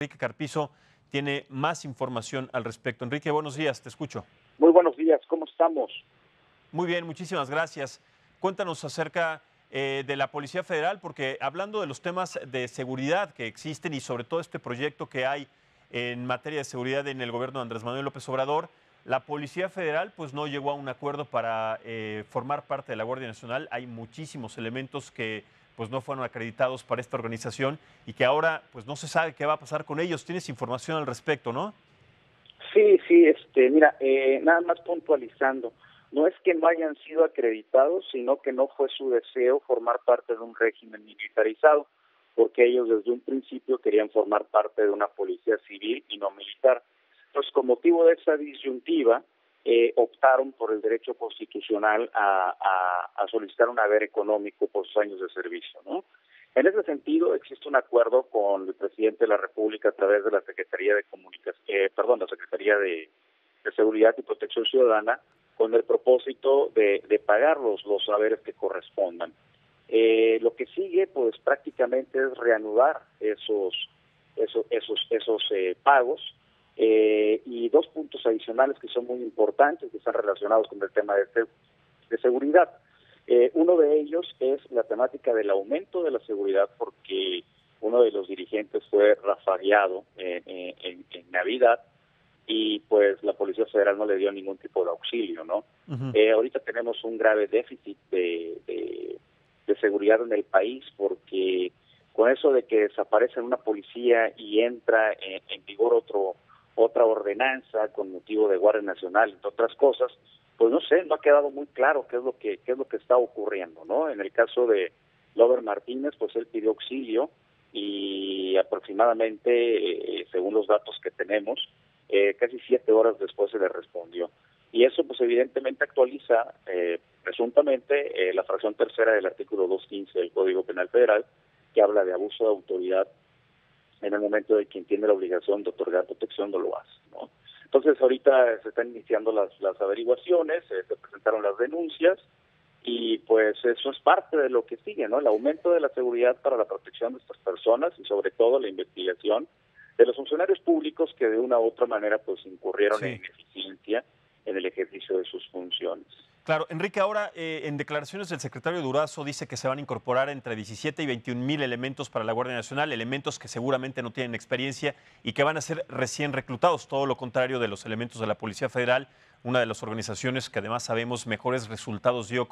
Enrique Carpizo tiene más información al respecto. Enrique, buenos días, te escucho. Muy buenos días, ¿cómo estamos? Muy bien, muchísimas gracias. Cuéntanos acerca de la Policía Federal, porque hablando de los temas de seguridad que existen y sobre todo este proyecto que hay en materia de seguridad en el gobierno de Andrés Manuel López Obrador, la Policía Federal pues no llegó a un acuerdo para formar parte de la Guardia Nacional. Hay muchísimos elementos que pues no fueron acreditados para esta organización y que ahora pues no se sabe qué va a pasar con ellos. Tienes información al respecto, ¿no? Sí, mira, nada más puntualizando, no es que no hayan sido acreditados, sino que no fue su deseo formar parte de un régimen militarizado, porque ellos desde un principio querían formar parte de una policía civil y no militar. Entonces, con motivo de esa disyuntiva, optaron por el derecho constitucional a solicitar un haber económico por sus años de servicio, ¿no? En ese sentido, existe un acuerdo con el presidente de la República a través de la Secretaría de la Secretaría de Seguridad y Protección Ciudadana, con el propósito de pagar los haberes que correspondan. Lo que sigue, pues prácticamente es reanudar esos pagos y dos puntos adicionales que son muy importantes, que están relacionados con el tema de seguridad. Uno de ellos es la temática del aumento de la seguridad, porque uno de los dirigentes fue rafagueado en Navidad y pues la Policía Federal no le dio ningún tipo de auxilio, ¿no? Uh-huh. Ahorita tenemos un grave déficit de seguridad en el país, porque con eso de que desaparece una policía y entra en vigor otra ordenanza con motivo de Guardia Nacional, entre otras cosas, pues no sé, no ha quedado muy claro qué es lo que está ocurriendo, ¿no? En el caso de Lover Martínez, pues él pidió auxilio y aproximadamente, según los datos que tenemos, casi 7 horas después se le respondió. Y eso, pues evidentemente actualiza presuntamente la fracción tercera del artículo 215 del Código Penal Federal, que habla de abuso de autoridad en el momento de quien tiene la obligación de otorgar protección no lo hace, ¿no? Entonces ahorita se están iniciando las averiguaciones, se presentaron las denuncias y pues eso es parte de lo que sigue, ¿no? El aumento de la seguridad para la protección de estas personas y sobre todo la investigación de los funcionarios públicos que de una u otra manera pues incurrieron en Sí. ineficiencia en el ejercicio de sus funciones. Claro, Enrique, ahora en declaraciones del secretario Durazo dice que se van a incorporar entre 17 y 21,000 elementos para la Guardia Nacional, elementos que seguramente no tienen experiencia y que van a ser recién reclutados, todo lo contrario de los elementos de la Policía Federal, una de las organizaciones que además sabemos mejores resultados dio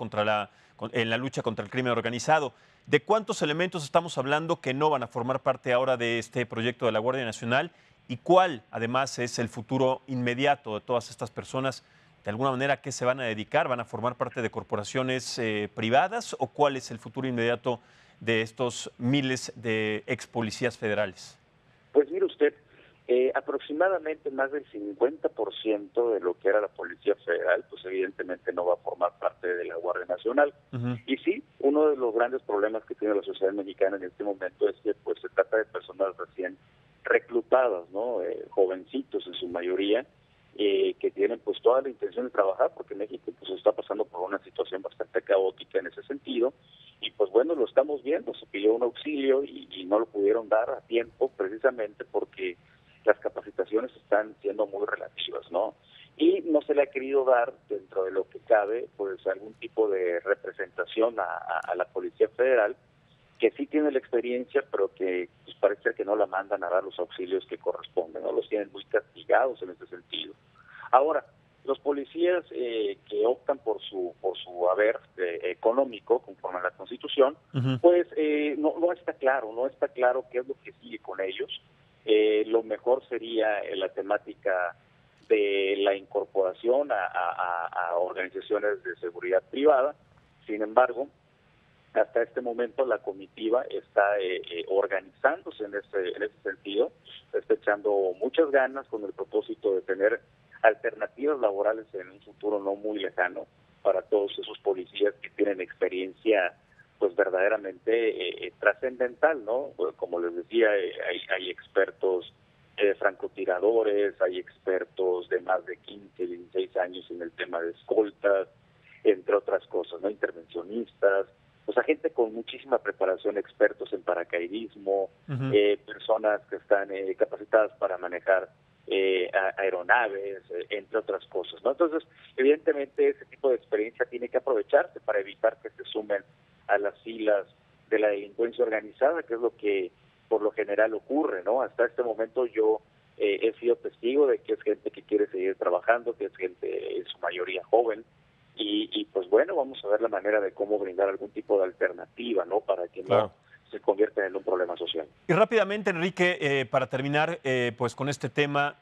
en la lucha contra el crimen organizado. ¿De cuántos elementos estamos hablando que no van a formar parte ahora de este proyecto de la Guardia Nacional? ¿Y cuál, además, es el futuro inmediato de todas estas personas? ¿De alguna manera a qué se van a dedicar? ¿Van a formar parte de corporaciones privadas? ¿O cuál es el futuro inmediato de estos miles de ex policías federales? Pues mire usted, aproximadamente más del 50% de lo que era la Policía Federal, pues evidentemente no va a formar parte de la Guardia Nacional. Uh-huh. Y sí, uno de los grandes problemas que tiene la sociedad mexicana en este momento es que pues se trata de personas recién reclutadas, ¿no? Jovencitos en su mayoría, que tienen pues toda la intención de trabajar, porque México pues está pasando por una situación bastante caótica en ese sentido, y pues bueno, lo estamos viendo, se pidió un auxilio y no lo pudieron dar a tiempo precisamente porque las capacitaciones están siendo muy relativas, ¿no? Y no se le ha querido dar, dentro de lo que cabe, pues algún tipo de representación a la Policía Federal, que sí tiene la experiencia, pero que pues, parece que no la mandan a dar los auxilios que corresponden, ¿no? Los tienen muy castigados en ese sentido. Ahora, los policías que optan por su haber económico, conforme a la Constitución, Uh-huh. pues no está claro qué es lo que sigue con ellos. Lo mejor sería la temática de la incorporación a organizaciones de seguridad privada. Sin embargo, hasta este momento la comitiva está organizándose en ese sentido, está echando muchas ganas con el propósito de tener alternativas laborales en un futuro no muy lejano para todos esos policías que tienen experiencia pues verdaderamente trascendental, ¿no? Como les decía, hay expertos francotiradores, hay expertos de más de 15, 16 años en el tema de escoltas, entre otras cosas, ¿no? Intervencionistas. o sea, gente con muchísima preparación, expertos en paracaidismo, Ujú. personas que están capacitadas para manejar aeronaves, entre otras cosas, ¿no? Entonces, evidentemente, ese tipo de experiencia tiene que aprovecharse para evitar que se sumen a las filas de la delincuencia organizada, que es lo que por lo general ocurre, ¿no? Hasta este momento yo he sido testigo de que es gente que quiere seguir trabajando, que es gente en su mayoría joven, y pues bueno, vamos a ver la manera de cómo brindar algún tipo de alternativa, ¿no? Para que no Claro. se convierta en un problema social. Y rápidamente, Enrique, para terminar, pues con este tema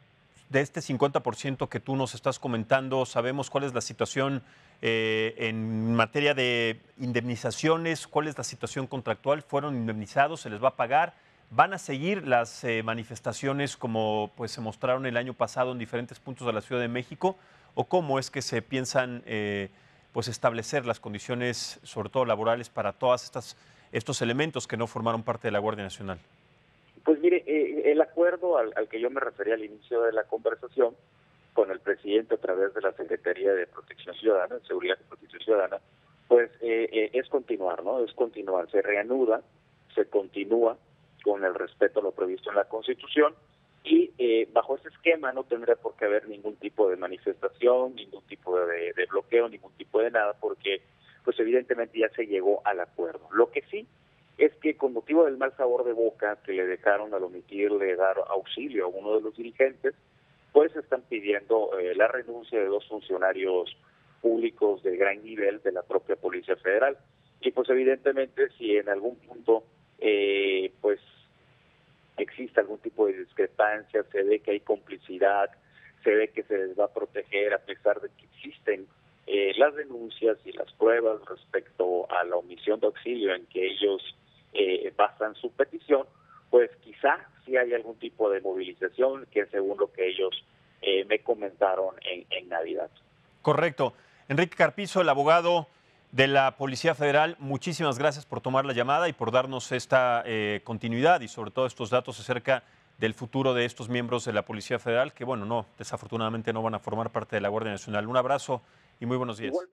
de este 50% que tú nos estás comentando, sabemos cuál es la situación en materia de indemnizaciones, cuál es la situación contractual, fueron indemnizados, se les va a pagar, van a seguir las manifestaciones como pues se mostraron el año pasado en diferentes puntos de la Ciudad de México, o cómo es que se piensan pues establecer las condiciones, sobre todo laborales, para todas estos elementos que no formaron parte de la Guardia Nacional. Pues mire, el acuerdo al que yo me refería al inicio de la conversación con el presidente a través de la Secretaría de Protección Ciudadana, de Seguridad y Protección Ciudadana, pues es continuar, ¿no? Es continuar, se reanuda, se continúa con el respeto a lo previsto en la Constitución y bajo ese esquema no tendría por qué haber ningún tipo de manifestación, ningún tipo de bloqueo, ningún tipo de nada, porque pues evidentemente ya se llegó al acuerdo. Lo que sí es que con motivo del mal sabor de boca que le dejaron al omitirle dar auxilio a uno de los dirigentes, pues están pidiendo la renuncia de dos funcionarios públicos de gran nivel de la propia Policía Federal. Y pues evidentemente si en algún punto pues existe algún tipo de discrepancia, se ve que hay complicidad, se ve que se les va a proteger a pesar de que existen las denuncias y las pruebas respecto a la omisión de auxilio en que ellos basan su petición, pues quizá sí hay algún tipo de movilización que según lo que ellos me comentaron en Navidad. Correcto. Enrique Carpizo, el abogado de la Policía Federal, muchísimas gracias por tomar la llamada y por darnos esta continuidad y sobre todo estos datos acerca del futuro de estos miembros de la Policía Federal que, bueno, no, desafortunadamente no van a formar parte de la Guardia Nacional. Un abrazo y muy buenos días. Igual